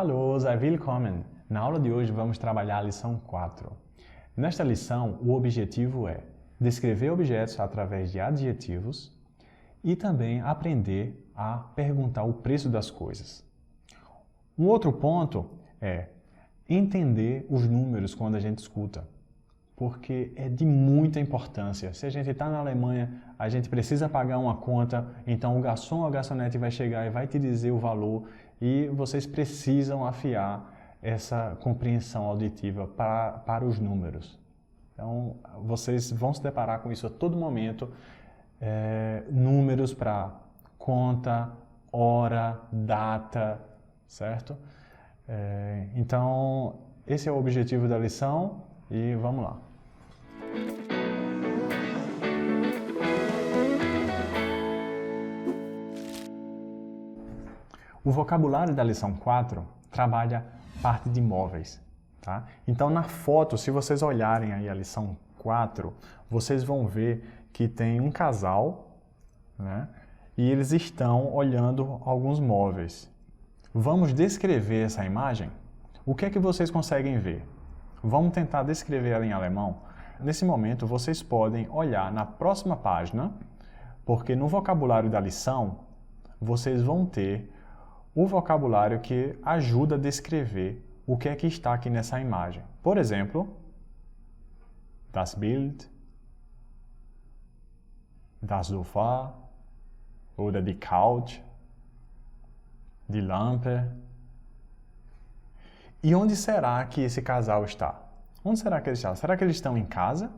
Hallo, sei willkommen! Na aula de hoje vamos trabalhar a lição 4. Nesta lição, o objetivo é descrever objetos através de adjetivos e também aprender a perguntar o preço das coisas. Um outro ponto é entender os números quando a gente escuta, porque é de muita importância. Se a gente está na Alemanha, a gente precisa pagar uma conta, então o garçom ou a garçonete vai chegar e vai te dizer o valor e vocês precisam afiar essa compreensão auditiva para os números. Então, vocês vão se deparar com isso a todo momento, números para conta, hora, data, certo? Então, esse é o objetivo da lição e vamos lá. O vocabulário da lição 4 trabalha parte de móveis, tá? Então, na foto, se vocês olharem aí a lição 4, vocês vão ver que tem um casal, né? E eles estão olhando alguns móveis. Vamos descrever essa imagem? O que é que vocês conseguem ver? Vamos tentar descrever ela em alemão? Nesse momento, vocês podem olhar na próxima página, porque no vocabulário da lição, vocês vão ter o vocabulário que ajuda a descrever o que é que está aqui nessa imagem. Por exemplo, das Bild, das Sofa, ou die Couch, die Lampe. E onde será que esse casal está? Onde será que eles estão? Será que eles estão em casa?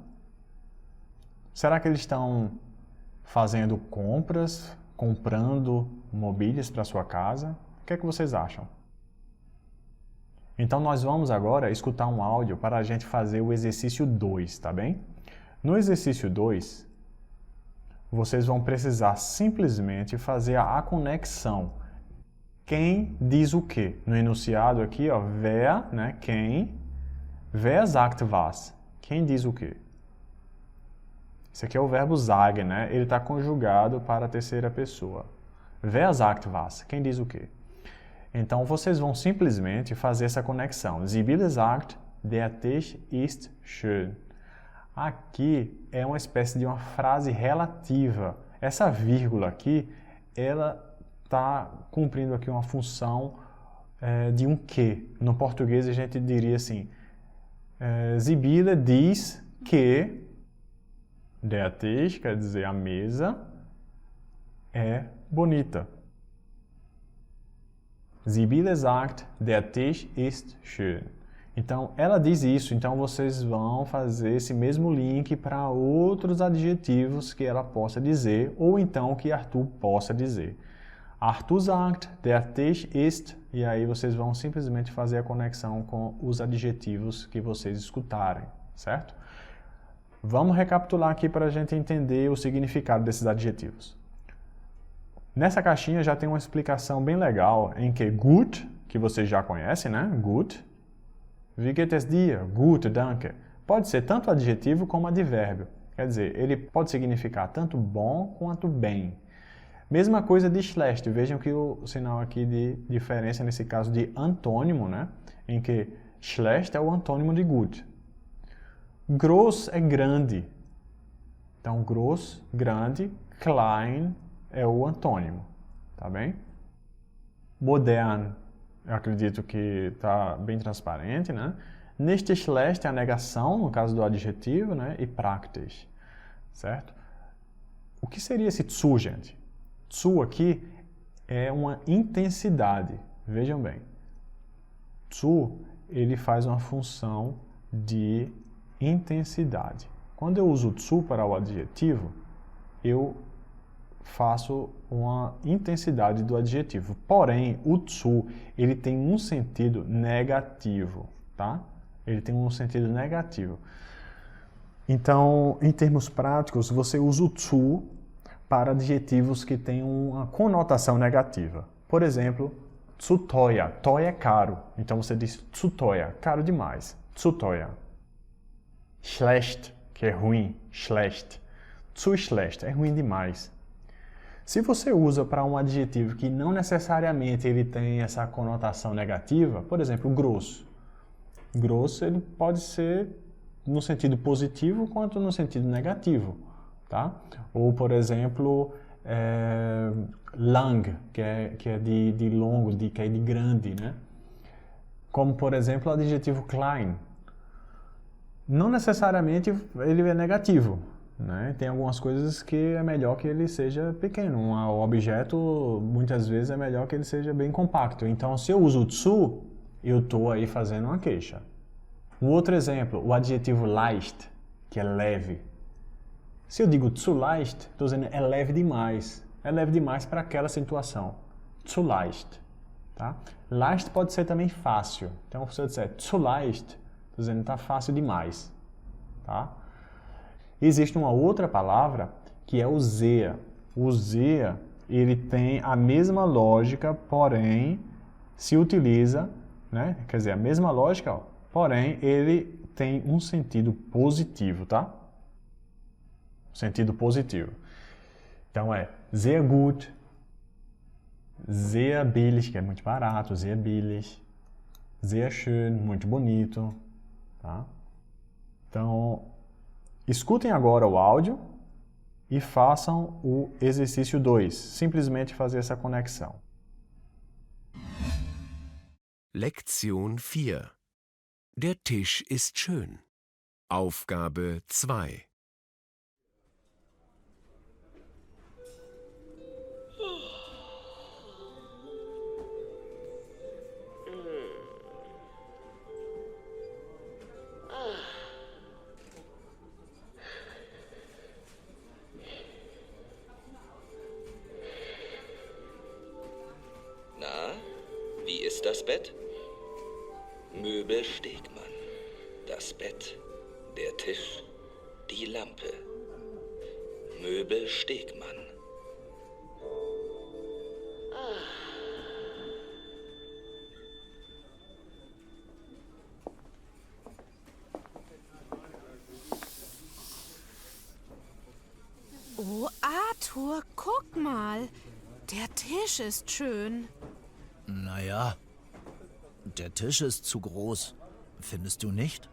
Será que eles estão fazendo compras, comprando mobílias para sua casa? O que é que vocês acham? Então nós vamos agora escutar um áudio para a gente fazer o exercício 2, tá bem? No exercício 2, vocês vão precisar simplesmente fazer a conexão. Quem diz o quê? No enunciado aqui, ó, wer, né? Quem? Wer sagt was? Quem diz o quê? Esse aqui é o verbo sagen, né? Ele está conjugado para a terceira pessoa. Wer sagt was? Quem diz o quê? Então, vocês vão simplesmente fazer essa conexão. Sibylle sagt, der Tisch ist schön. Aqui é uma espécie de uma frase relativa. Essa vírgula aqui, ela está cumprindo aqui uma função de um que. No português a gente diria assim, Sibylle diz que der Tisch, quer dizer a mesa, é bonita. Sibylle sagt, der Tisch ist schön. Então, ela diz isso, então vocês vão fazer esse mesmo link para outros adjetivos que ela possa dizer, ou então que Arthur possa dizer. Arthur sagt, der Tisch ist, e aí vocês vão simplesmente fazer a conexão com os adjetivos que vocês escutarem, certo? Vamos recapitular aqui para a gente entender o significado desses adjetivos. Nessa caixinha já tem uma explicação bem legal em que gut, que vocês já conhecem, né? Gut. Wie geht es dir? Gut, danke. Pode ser tanto adjetivo como advérbio. Quer dizer, ele pode significar tanto bom quanto bem. Mesma coisa de schlecht. Vejam que o sinal aqui de diferença, nesse caso de antônimo, né? Em que schlecht é o antônimo de gut. Groß é grande. Então, groß, grande, klein é o antônimo, tá bem? Modern, eu acredito que está bem transparente, né? Nicht schlecht é a negação, no caso do adjetivo, né? E praktisch, certo? O que seria esse zu, gente? Zu aqui é uma intensidade, vejam bem. Zu, ele faz uma função de intensidade. Quando eu uso zu para o adjetivo, eu faço uma intensidade do adjetivo. Porém, o zu, ele tem um sentido negativo, tá? Ele tem um sentido negativo. Então, em termos práticos, você usa o zu para adjetivos que têm uma conotação negativa. Por exemplo, zu teuer. Teuer é caro. Então, você diz zu teuer, caro demais. Zu teuer. Schlecht, que é ruim. Schlecht. Zu schlecht, é ruim demais. Se você usa para um adjetivo que não necessariamente ele tem essa conotação negativa, por exemplo, grosso. Grosso ele pode ser no sentido positivo quanto no sentido negativo, tá? Ou, por exemplo, lang, que é de longo, que é de grande, né? Como, por exemplo, o adjetivo klein. Não necessariamente ele é negativo, né? Tem algumas coisas que é melhor que ele seja pequeno. O objeto, muitas vezes, é melhor que ele seja bem compacto. Então, se eu uso o tsu, eu estou aí fazendo uma queixa. Um outro exemplo, o adjetivo leicht, que é leve. Se eu digo zu leicht, estou dizendo é leve demais. É leve demais para aquela situação. Zu leicht. Tá? Leicht pode ser também fácil. Então, se eu disser zu leicht, estou dizendo está fácil demais. Tá? Existe uma outra palavra que é o sehr. O sehr, ele tem a mesma lógica, porém se utiliza, né? Quer dizer, a mesma lógica, ó, porém ele tem um sentido positivo, tá? Sentido positivo. Então é sehr gut, sehr billig, que é muito barato, sehr billig, sehr schön, muito bonito, tá? Então, escutem agora o áudio e façam o exercício 2. Simplesmente fazer essa conexão. Lektion 4. Der Tisch ist schön. Aufgabe 2. Na, wie ist das Bett? Möbel Stegmann. Das Bett, der Tisch, die Lampe. Möbel Stegmann. Oh, Arthur, guck mal. Der Tisch ist schön. Naja, der Tisch ist zu groß. Findest du nicht?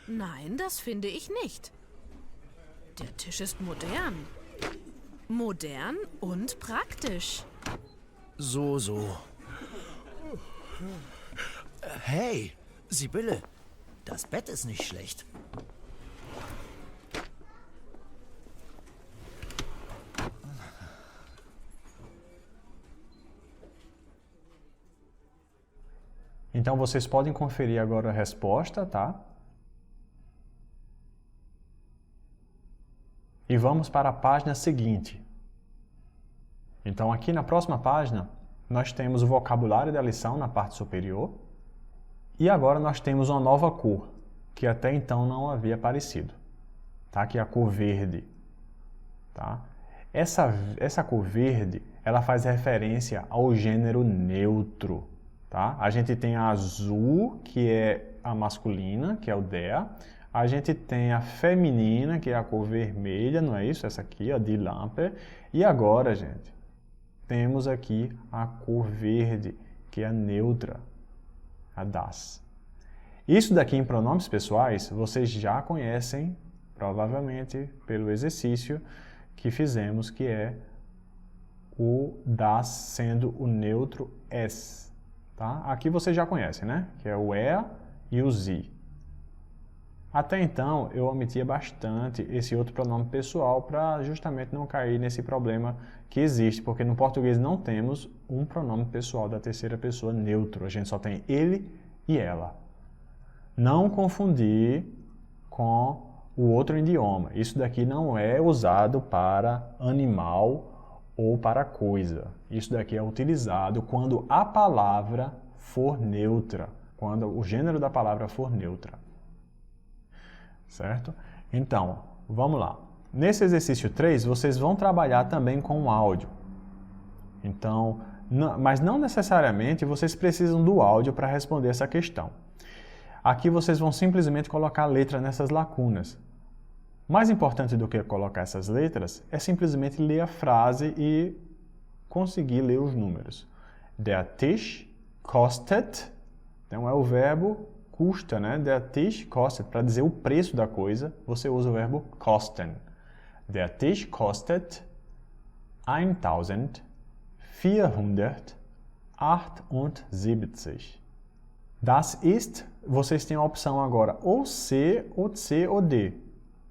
Nein, das finde ich nicht. Der Tisch ist modern. Modern und praktisch. So. Hey, Sibylle, das Bett ist nicht schlecht. Então, vocês podem conferir agora a resposta, tá? E vamos para a página seguinte. Então, aqui na próxima página, nós temos o vocabulário da lição na parte superior. E agora nós temos uma nova cor, que até então não havia aparecido. Tá? Que é a cor verde. Tá? Essa cor verde, ela faz referência ao gênero neutro. Tá? A gente tem a azul, que é a masculina, que é o der. A gente tem a feminina, que é a cor vermelha, não é isso? Essa aqui, a die Lampe. E agora, gente, temos aqui a cor verde, que é a neutra, a das. Isso daqui em pronomes pessoais, vocês já conhecem, provavelmente, pelo exercício que fizemos, que é o das sendo o neutro es. Tá? Aqui vocês já conhecem, né? Que é o er e o sie. Até então, eu omitia bastante esse outro pronome pessoal para justamente não cair nesse problema que existe, porque no português não temos um pronome pessoal da terceira pessoa neutro. A gente só tem ele e ela. Não confundir com o outro idioma. Isso daqui não é usado para animal ou para coisa. Isso daqui é utilizado quando a palavra for neutra, quando o gênero da palavra for neutra. Certo? Então, vamos lá. Nesse exercício 3, vocês vão trabalhar também com o áudio. Então, mas não necessariamente vocês precisam do áudio para responder essa questão. Aqui vocês vão simplesmente colocar a letra nessas lacunas. Mais importante do que colocar essas letras é simplesmente ler a frase e conseguir ler os números. Der Tisch kostet, então é o verbo custa, né? Der Tisch kostet, para dizer o preço da coisa, você usa o verbo kosten. Der Tisch kostet 1478. Das ist, vocês têm a opção agora ou C, ou C ou D.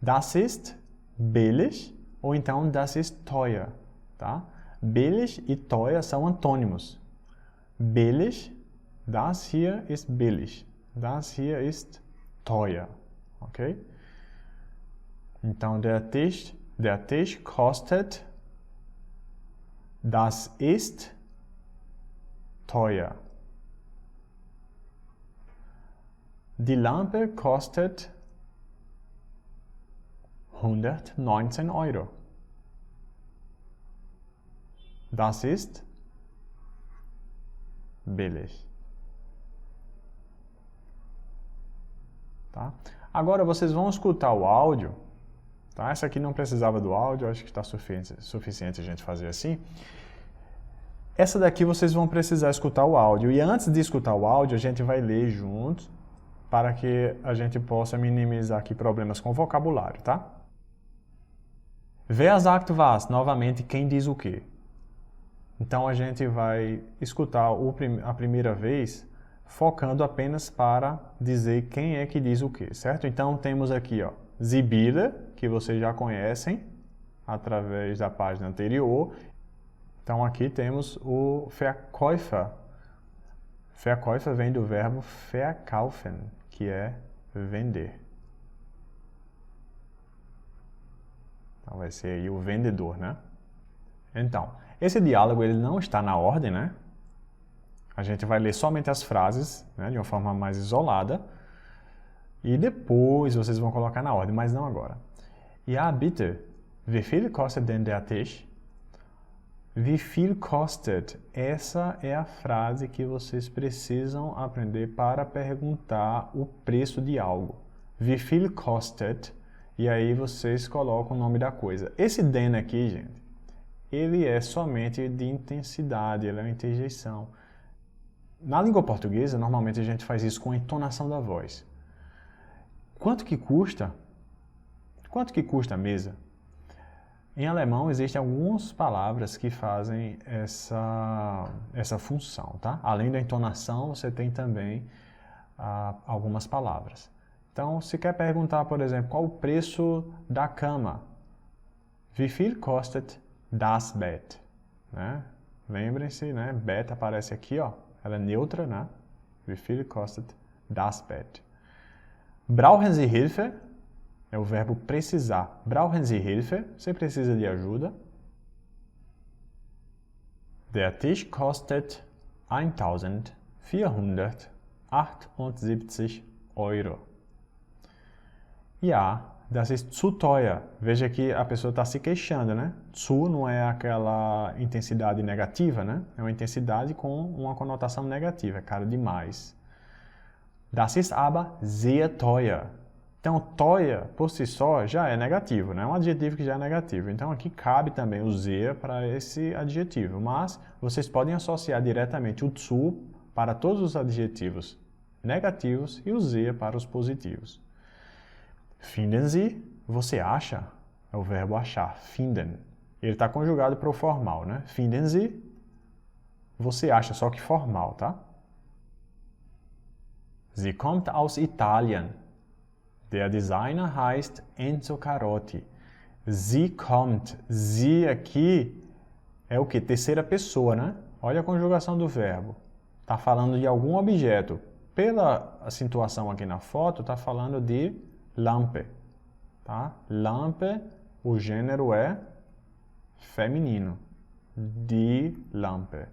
Das ist billig ou então das ist teuer, tá? Billig e teuer são antônimos. Billig, das hier ist billig. Das hier ist teuer, ok? Então, der Tisch kostet, das ist teuer. Die Lampe kostet 119 Euro. Das ist billig. Tá? Agora vocês vão escutar o áudio. Tá? Essa aqui não precisava do áudio, acho que está suficiente a gente fazer assim. Essa daqui vocês vão precisar escutar o áudio. E antes de escutar o áudio, a gente vai ler juntos para que a gente possa minimizar aqui problemas com vocabulário, tá? Wer sagt was? Novamente, quem diz o quê? Então a gente vai escutar a primeira vez focando apenas para dizer quem é que diz o quê, certo? Então temos aqui, ó, Sibylle, que vocês já conhecem através da página anterior. Então aqui temos o Verkäufer. Verkäufer vem do verbo verkaufen, que é vender. Então vai ser aí o vendedor, né? Então, esse diálogo ele não está na ordem, né? A gente vai ler somente as frases, né, de uma forma mais isolada. E depois vocês vão colocar na ordem, mas não agora. Ja, bitte. Wie viel kostet denn der Tisch? Wie viel kostet? Essa é a frase que vocês precisam aprender para perguntar o preço de algo. Wie viel kostet? E aí vocês colocam o nome da coisa. Esse den aqui, gente, ele é somente de intensidade, ele é uma interjeição. Na língua portuguesa, normalmente a gente faz isso com a entonação da voz. Quanto que custa? Quanto que custa a mesa? Em alemão, existem algumas palavras que fazem essa função, tá? Além da entonação, você tem também algumas palavras. Então, se quer perguntar, por exemplo, qual o preço da cama? Wie viel kostet das Bett? Né? Lembrem-se, né? Bett aparece aqui, ó. Ela é neutra, né? Wie viel kostet das Bett? Brauchen Sie Hilfe? É o verbo precisar. Brauchen Sie Hilfe? Você precisa de ajuda. Der Tisch kostet 1478 Euro. Ja, das ist zu teuer. Veja que a pessoa está se queixando, né? Zu não é aquela intensidade negativa, né? É uma intensidade com uma conotação negativa, é caro demais. Das ist aber sehr teuer. Então, teuer, por si só, já é negativo, né? É um adjetivo que já é negativo. Então, aqui cabe também o sehr para esse adjetivo. Mas, vocês podem associar diretamente o zu para todos os adjetivos negativos e o sehr para os positivos. Finden Sie, você acha? É o verbo achar, finden. Ele está conjugado para o formal, né? Finden Sie, você acha, só que formal, tá? Sie kommt aus Italien. Der Designer heißt Enzo Carotti. Sie kommt. Sie aqui é o que? Terceira pessoa, né? Olha a conjugação do verbo. Está falando de algum objeto. Pela situação aqui na foto, está falando de Lampe. Tá? Lampe, o gênero é feminino. Die Lampe.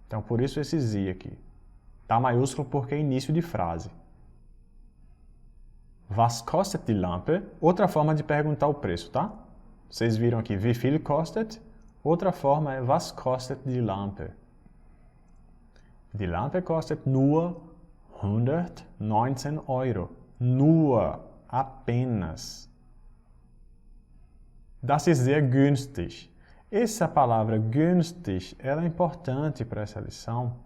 Então, por isso esse Sie aqui. Tá maiúsculo porque é início de frase. Was kostet die Lampe? Outra forma de perguntar o preço, tá? Vocês viram aqui, wie viel kostet? Outra forma é, was kostet die Lampe? Die Lampe kostet nur 119 Euro. Nur, apenas. Das ist sehr günstig. Essa palavra günstig, ela é importante para essa lição.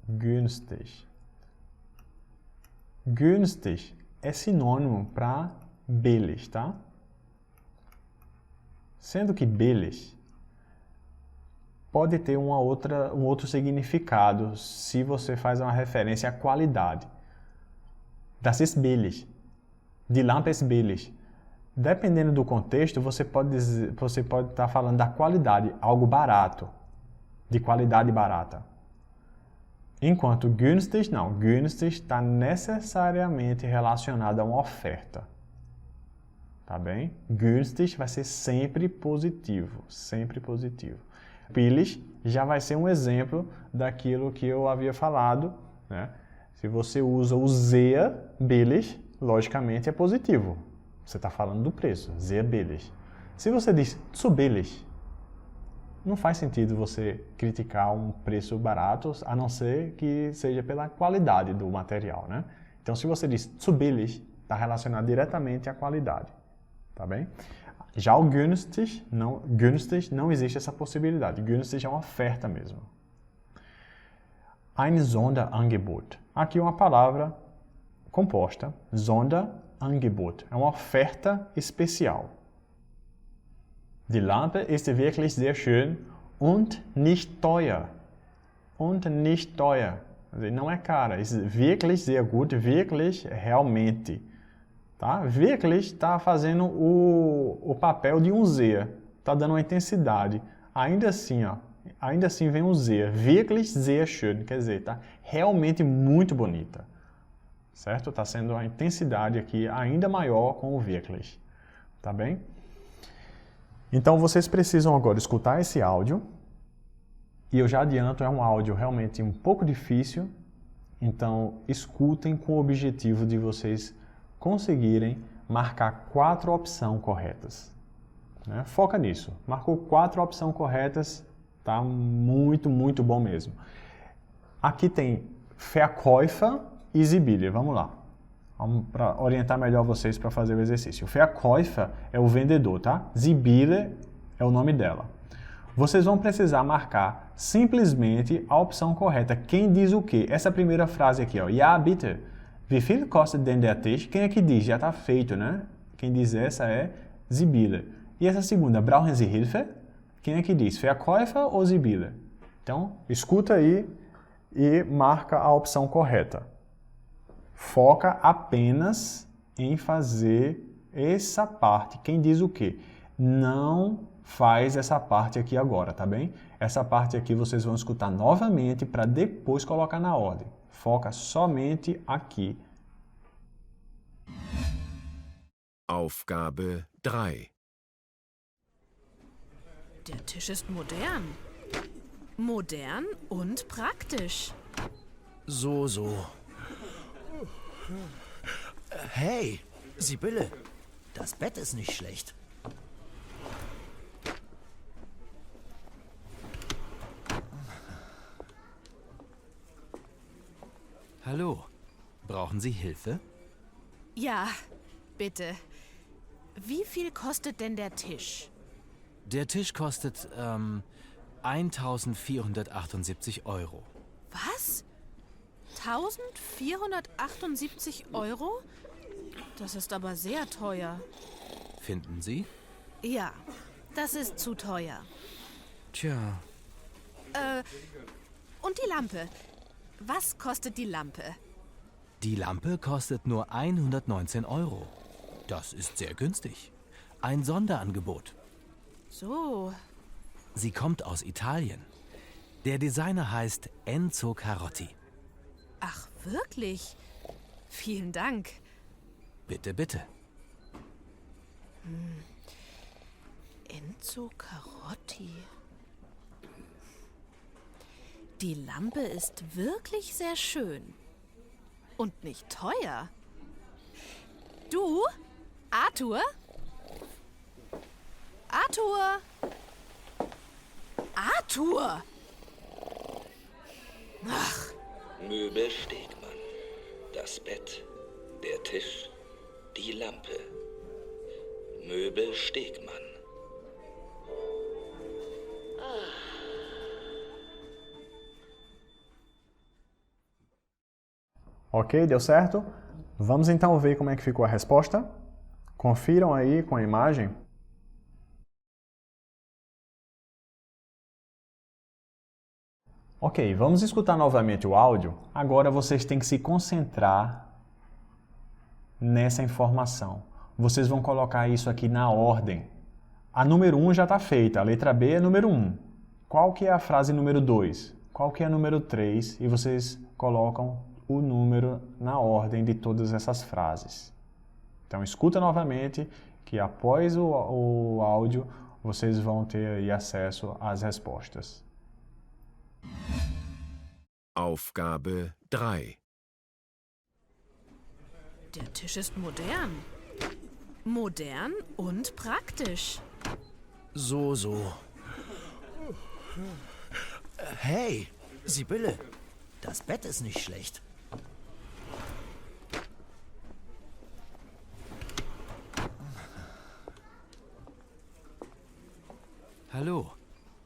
Günstig. Günstig é sinônimo para billig, tá? Sendo que billig pode ter um outro significado se você faz uma referência à qualidade. Das ist billig. Die Lampe ist billig. Dependendo do contexto, você pode estar falando da qualidade, algo barato, de qualidade barata. Enquanto günstig, não. Günstig está necessariamente relacionado a uma oferta. Tá bem? Günstig vai ser sempre positivo, sempre positivo. Billig já vai ser um exemplo daquilo que eu havia falado, né? Se você usa o sehr billig, logicamente é positivo. Você está falando do preço, sehr billig. Se você diz zu billig, não faz sentido você criticar um preço barato, a não ser que seja pela qualidade do material, né? Então, se você diz zu billig, está relacionado diretamente à qualidade, tá bem? Já o günstig não existe essa possibilidade. Günstig é uma oferta mesmo. Ein Sonderangebot. Aqui uma palavra composta. Sonderangebot. É uma oferta especial. Die Lampe ist wirklich sehr schön und nicht teuer. Und nicht teuer. Não é cara. Ist wirklich sehr gut. Wirklich, realmente. Tá? Wirklich está fazendo o papel de um sehr. Está dando uma intensidade. Ainda assim vem um sehr. Wirklich sehr schön. Quer dizer, está realmente muito bonita. Certo? Está sendo a intensidade aqui ainda maior com o wirklich. Tá bem? Então, vocês precisam agora escutar esse áudio. E eu já adianto, é um áudio realmente um pouco difícil. Então, escutem com o objetivo de vocês conseguirem marcar 4 opções corretas. Né? Foca nisso. Marcou 4 opções corretas, tá? Muito, muito bom mesmo. Aqui tem Verkäufer e Sibylle. Vamos lá. Vamos para orientar melhor vocês para fazer o exercício. Verkäufer é o vendedor, tá? Sibylle é o nome dela. Vocês vão precisar marcar simplesmente a opção correta. Quem diz o quê? Essa primeira frase aqui, ó. Ja, bitte. Wie viel kostet denn der Tisch? Quem é que diz? Já está feito, né? Quem diz essa é Sibylle. E essa segunda, brauchen Sie Hilfe? Quem é que diz? Verkäufer ou Sibylle? Então, escuta aí e marca a opção correta. Foca apenas em fazer essa parte. Quem diz o quê? Não faz essa parte aqui agora, tá bem? Essa parte aqui vocês vão escutar novamente para depois colocar na ordem. Foca somente aqui. Aufgabe 3. Der Tisch ist modern. Modern und praktisch. So. Hey, Sibylle, das Bett ist nicht schlecht. Hallo, brauchen Sie Hilfe? Ja, bitte. Wie viel kostet denn der Tisch? Der Tisch kostet 1.478 Euro. Was? 1.478 Euro? Das ist aber sehr teuer. Finden Sie? Ja, das ist zu teuer. Tja, Und die Lampe? Was kostet die Lampe? die Lampe kostet nur 119 Euro. Das ist sehr günstig. Ein Sonderangebot. So. Sie kommt aus Italien. Der Designer heißt Enzo Carotti. Ach, wirklich? Vielen Dank. Bitte, bitte. Enzo Carotti. Die Lampe ist wirklich sehr schön. Und nicht teuer. Du, Arthur? Arthur! Arthur! Ach, Möbel Stegmann. Das Bett, der Tisch, die Lampe. Möbel Stegmann. Ok, deu certo? Vamos então ver como é que ficou a resposta? Confiram aí com a imagem. Ok, vamos escutar novamente o áudio. Agora vocês têm que se concentrar nessa informação. Vocês vão colocar isso aqui na ordem. A número 1 já está feita, a letra B é número 1. Qual que é a frase número 2? Qual que é a número 3? E vocês colocam o número na ordem de todas essas frases. Então escuta novamente que após o áudio vocês vão ter aí acesso às respostas. Aufgabe 3. Der Tisch ist modern. Modern und praktisch. So. Hey, Sibylle, das Bett ist nicht schlecht. Hallo,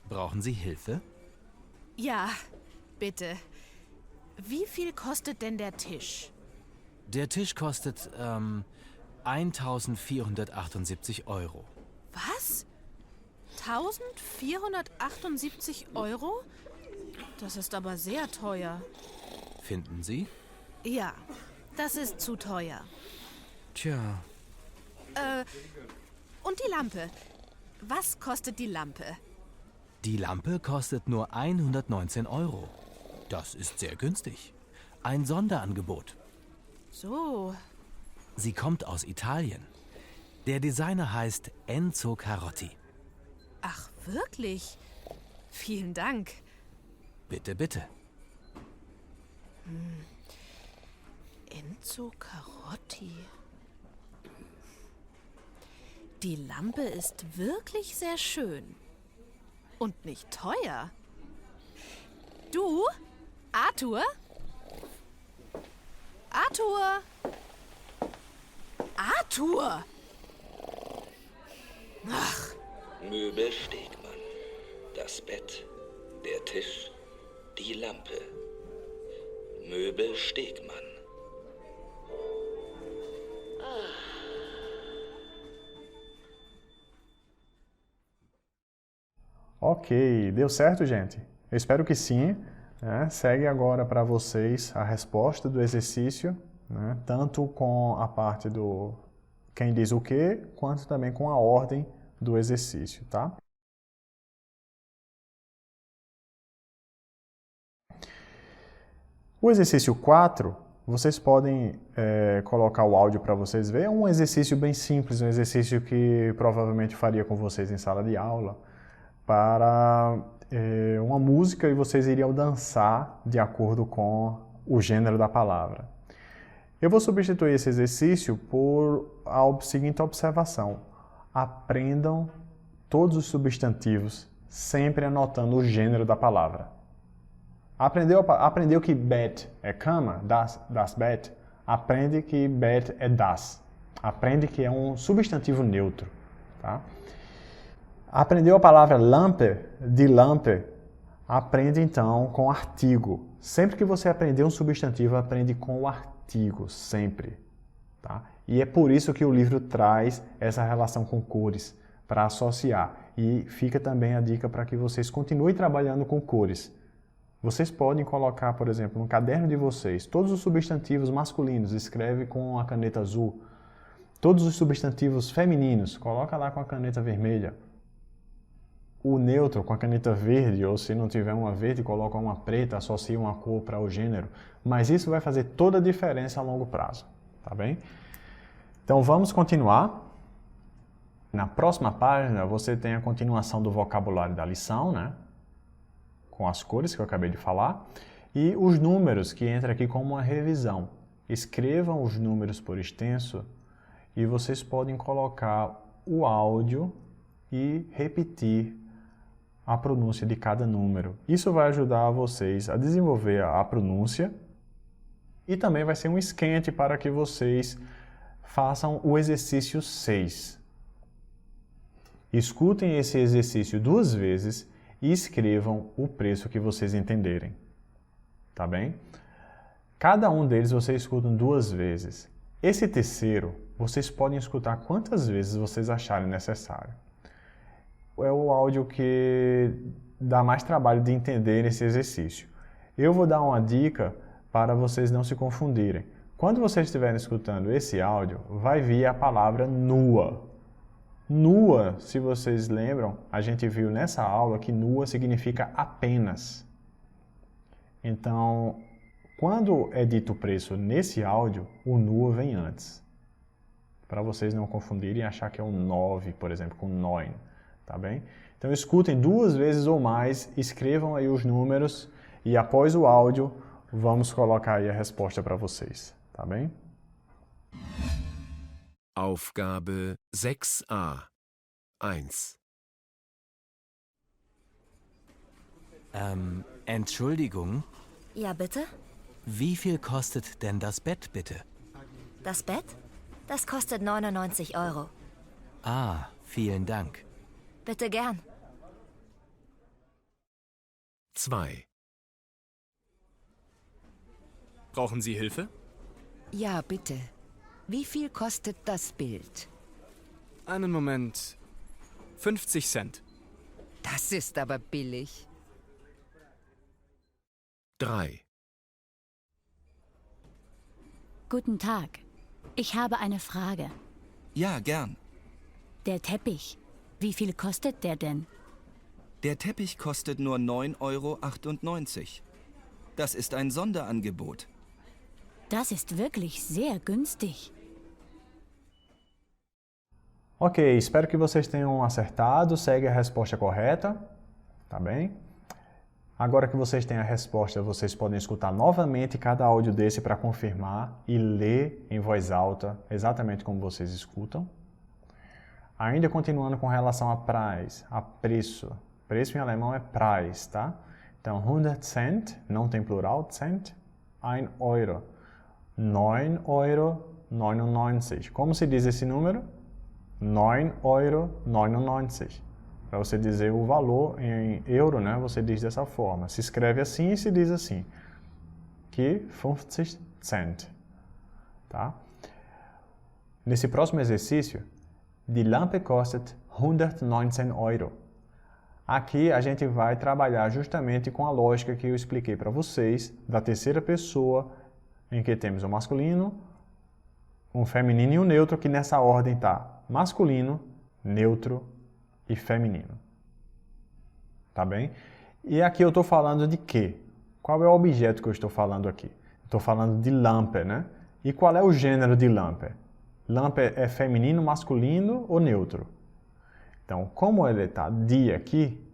brauchen Sie Hilfe? Ja, bitte. Wie viel kostet denn der Tisch? Der Tisch kostet 1.478 Euro. Was? 1.478 Euro? Das ist aber sehr teuer. Finden Sie? Ja, das ist zu teuer. Tja, Und die Lampe? Was kostet die Lampe? die Lampe kostet nur 119 Euro. Das ist sehr günstig. Ein Sonderangebot. So, Sie kommt aus Italien. Der Designer heißt Enzo Carotti. ach wirklich? Vielen Dank. Bitte, bitte. Enzo Carotti. Die Lampe ist wirklich sehr schön. Und nicht teuer. Du, Arthur? Arthur! Arthur! Ach, Möbel Stegmann. Das Bett, der Tisch, die Lampe. Möbel Stegmann. Ok, deu certo, gente? Eu espero que sim. Né? Segue agora para vocês a resposta do exercício, né? Tanto com a parte do quem diz o quê, quanto também com a ordem do exercício, tá? O exercício 4, vocês podem colocar o áudio para vocês verem. É um exercício bem simples, um exercício que provavelmente faria com vocês em sala de aula, para uma música e vocês iriam dançar de acordo com o gênero da palavra. Eu vou substituir esse exercício por a seguinte observação. Aprendam todos os substantivos, sempre anotando o gênero da palavra. Aprendeu que Bett é cama, das Bett? Aprende que Bett é das. Aprende que é um substantivo neutro. Tá? Aprendeu a palavra lampe, de lampe? Aprende então com artigo. Sempre que você aprender um substantivo, aprende com o artigo, sempre. Tá? E é por isso que o livro traz essa relação com cores, para associar. E fica também a dica para que vocês continuem trabalhando com cores. Vocês podem colocar, por exemplo, no caderno de vocês, todos os substantivos masculinos, escreve com a caneta azul. Todos os substantivos femininos, coloca lá com a caneta vermelha. O neutro com a caneta verde, ou se não tiver uma verde, coloca uma preta, associa uma cor para o gênero. Mas isso vai fazer toda a diferença a longo prazo, tá bem? Então vamos continuar. Na próxima página você tem a continuação do vocabulário da lição, né? Com as cores que eu acabei de falar. E os números, que entra aqui como uma revisão. Escrevam os números por extenso e vocês podem colocar o áudio e repetir a pronúncia de cada número. Isso vai ajudar vocês a desenvolver a pronúncia e também vai ser um esquente para que vocês façam o exercício 6. Escutem esse exercício 2 vezes e escrevam o preço que vocês entenderem. Tá bem? Cada um deles vocês escutam 2 vezes. Esse terceiro, vocês podem escutar quantas vezes vocês acharem necessário. É o áudio que dá mais trabalho de entender nesse exercício. Eu vou dar uma dica para vocês não se confundirem. Quando vocês estiverem escutando esse áudio, vai vir a palavra nua. Nua, se vocês lembram, a gente viu nessa aula que nua significa apenas. Então, quando é dito o preço nesse áudio, o nua vem antes. Para vocês não confundirem e achar que é um 9, por exemplo, com 9, tá bem? Então, escutem 2 vezes ou mais, escrevam aí os números e após o áudio, vamos colocar aí a resposta para vocês, tá bem? Aufgabe 6a 1. Entschuldigung, Ja, bitte? wie viel kostet denn das Bett, bitte? Das Bett? Das kostet 99 €. Ah, vielen Dank. Bitte gern. 2. Brauchen Sie Hilfe? Ja, bitte. Wie viel kostet das Bild? Einen Moment. 50 Cent. Das ist aber billig. 3. Guten Tag. Ich habe eine Frage. Ja, gern. Der Teppich, wie viel kostet der denn? Der Teppich kostet nur 9,98 €. Das ist ein Sonderangebot. Das ist wirklich sehr günstig. Ok, espero que vocês tenham acertado. Segue a resposta correta, tá bem? Agora que vocês têm a resposta, vocês podem escutar novamente cada áudio desse para confirmar e ler em voz alta, exatamente como vocês escutam. Ainda continuando com relação a Preis, a preço. Preço em alemão é Preis, tá? Então, 100 Cent, não tem plural, Cent, 1 Euro. 9,99 €. Como se diz esse número? 9,99 €. Para você dizer o valor em euro, né, você diz dessa forma. Se escreve assim e se diz assim. Que 50 Cent. Tá? Nesse próximo exercício, die Lampe kostet 119 €. Aqui a gente vai trabalhar justamente com a lógica que eu expliquei para vocês, da terceira pessoa, em que temos o masculino, um feminino e um neutro, que nessa ordem está masculino, neutro e feminino. Tá bem? E aqui eu estou falando de quê? Qual é o objeto que eu estou falando aqui? Estou falando de Lampe, né? E qual é o gênero de Lampe? Lampe é feminino, masculino ou neutro? Então, como ele está die aqui,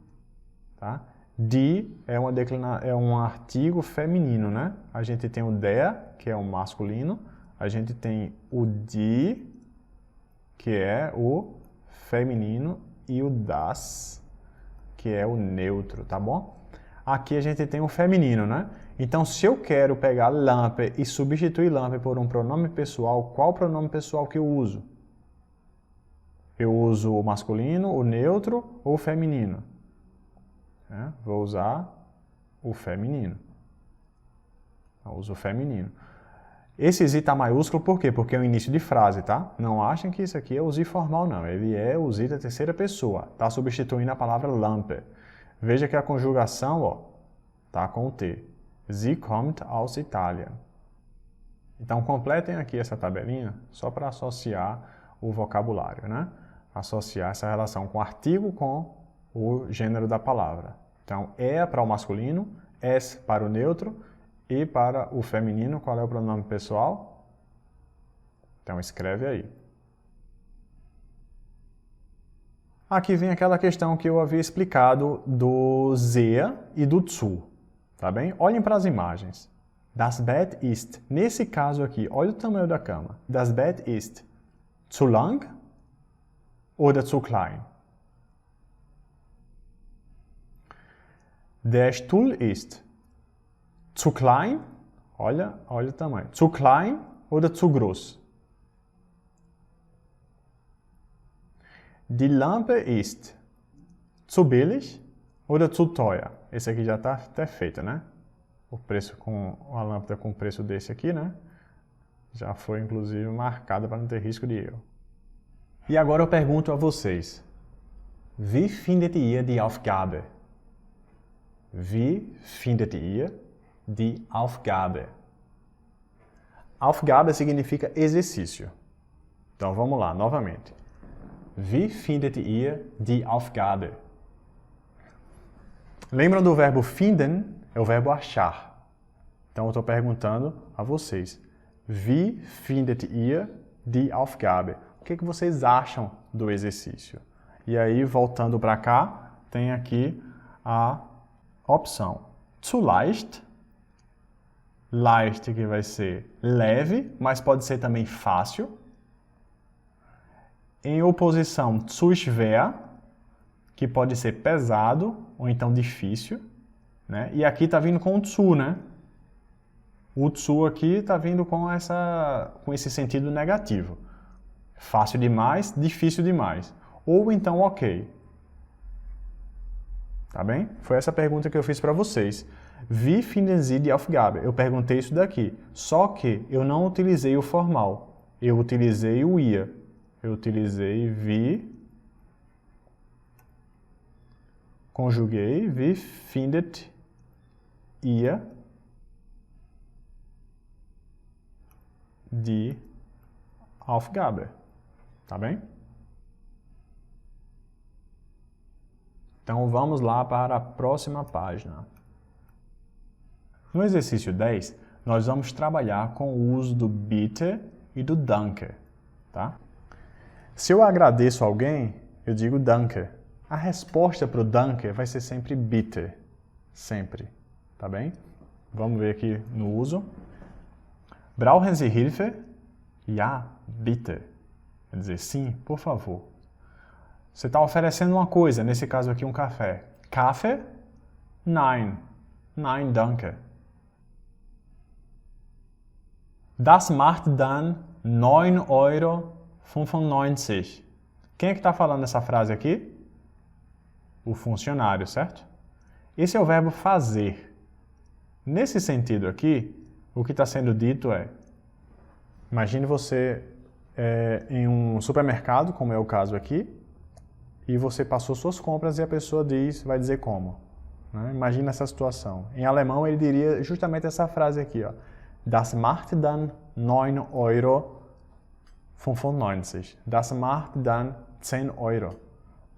tá? Die é um artigo feminino, né? A gente tem o der, que é o masculino. A gente tem o die, que é o feminino. E o das, que é o neutro, tá bom? Aqui a gente tem o feminino, né? Então, se eu quero pegar Lampe e substituir Lampe por um pronome pessoal, qual pronome pessoal que eu uso? Eu uso o masculino, o neutro ou o feminino? Vou usar o feminino. Eu uso o feminino. Esse Z está maiúsculo por quê? Porque é o início de frase, tá? Não achem que isso aqui é o Z formal, não. Ele é o Z da terceira pessoa. Está substituindo a palavra Lampe. Veja que a conjugação, ó, tá com o T. Sie kommt aus Italien. Então, completem aqui essa tabelinha só para associar o vocabulário, né? Associar essa relação com o artigo com o gênero da palavra. Então, é para o masculino, es para o neutro e para o feminino, qual é o pronome pessoal? Então, escreve aí. Aqui vem aquela questão que eu havia explicado do sehr e do zu, tá bem? Olhem para as imagens. Das Bett ist, nesse caso aqui, olha o tamanho da cama. Das Bett ist zu lang oder zu klein? Der Stuhl ist zu klein, olha o tamanho, zu klein oder zu groß? Die Lampe ist zu billig oder zu teuer? Esse aqui já está até feito, né? O preço com a lâmpada com o preço desse aqui, né? Já foi inclusive marcada para não ter risco de erro. E agora eu pergunto a vocês. Wie findet ihr die Aufgabe? Wie findet ihr die Aufgabe? Aufgabe significa exercício. Então vamos lá, novamente. Wie findet ihr die Aufgabe? Lembram do verbo finden? É o verbo achar. Então eu estou perguntando a vocês. Wie findet ihr die Aufgabe? O que vocês acham do exercício? E aí, voltando para cá, tem aqui a opção. Zu leicht. Leicht que vai ser leve, mas pode ser também fácil. Em oposição, zu schwer, que pode ser pesado ou então difícil. Né? E aqui está vindo com o zu, né? O zu aqui está vindo com esse sentido negativo. Fácil demais, difícil demais. Ou então ok. Tá bem? Foi essa pergunta que eu fiz para vocês. Wie finden Sie die Aufgabe? Eu perguntei isso daqui. Só que eu não utilizei o formal. Eu utilizei o ihr. Eu utilizei wie. Conjuguei. Wie findet ihr die Aufgabe? Tá bem? Então vamos lá para a próxima página. No exercício 10, nós vamos trabalhar com o uso do bitte e do danke. Tá? Se eu agradeço alguém, eu digo danke. A resposta para o danke vai ser sempre bitte. Sempre. Tá bem? Vamos ver aqui no uso. Brauchen Sie Hilfe? Ja, bitte. Quer dizer, sim, por favor. Você está oferecendo uma coisa, nesse caso aqui um café. Kaffee? Nein. Nein, danke. Das macht dann 9,95 €. Quem é que está falando essa frase aqui? O funcionário, certo? Esse é o verbo fazer. Nesse sentido aqui, o que está sendo dito é: imagine você em um supermercado, como é o caso aqui, e você passou suas compras e a pessoa vai dizer como. Né? Imagina essa situação. Em alemão ele diria justamente essa frase aqui, ó. Das macht dann 9,95 €. Das macht dann 10 €.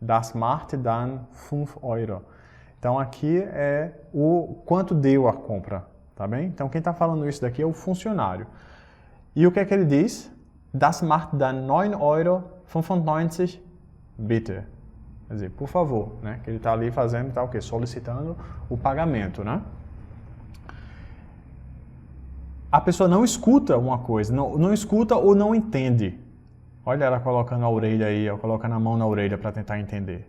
Das macht dann 5 €. Então aqui é o quanto deu a compra, tá bem? Então quem está falando isso daqui é o funcionário. E o que é que ele diz? Das macht dann 9,95 €, bitte. Quer dizer, por favor, né? Que ele está ali fazendo, tá o quê? Solicitando o pagamento, né? A pessoa não escuta uma coisa, não escuta ou não entende. Olha ela colocando a orelha aí, colocando a mão na orelha para tentar entender.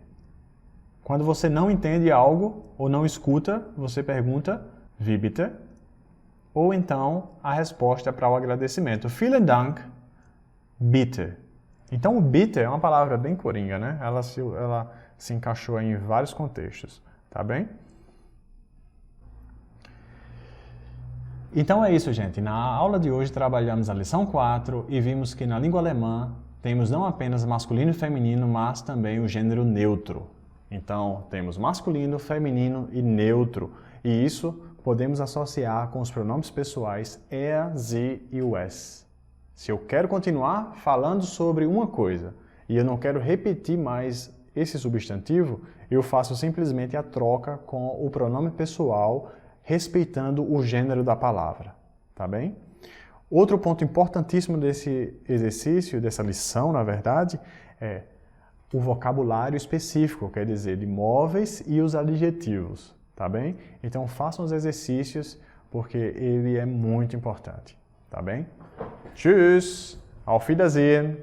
Quando você não entende algo ou não escuta, você pergunta, wie bitte? Ou então a resposta para o agradecimento. Vielen Dank, bitte. Então o bitte é uma palavra bem coringa, né? Ela se encaixou em vários contextos, tá bem? Então é isso, gente. Na aula de hoje trabalhamos a lição 4 e vimos que na língua alemã temos não apenas masculino e feminino, mas também o gênero neutro. Então temos masculino, feminino e neutro. E isso podemos associar com os pronomes pessoais er, sie e o es. Se eu quero continuar falando sobre uma coisa e eu não quero repetir mais esse substantivo, eu faço simplesmente a troca com o pronome pessoal, respeitando o gênero da palavra, tá bem? Outro ponto importantíssimo desse exercício, dessa lição, na verdade, é o vocabulário específico, quer dizer, de móveis e os adjetivos, tá bem? Então façam os exercícios, porque ele é muito importante, tá bem? Tschüss, auf Wiedersehen!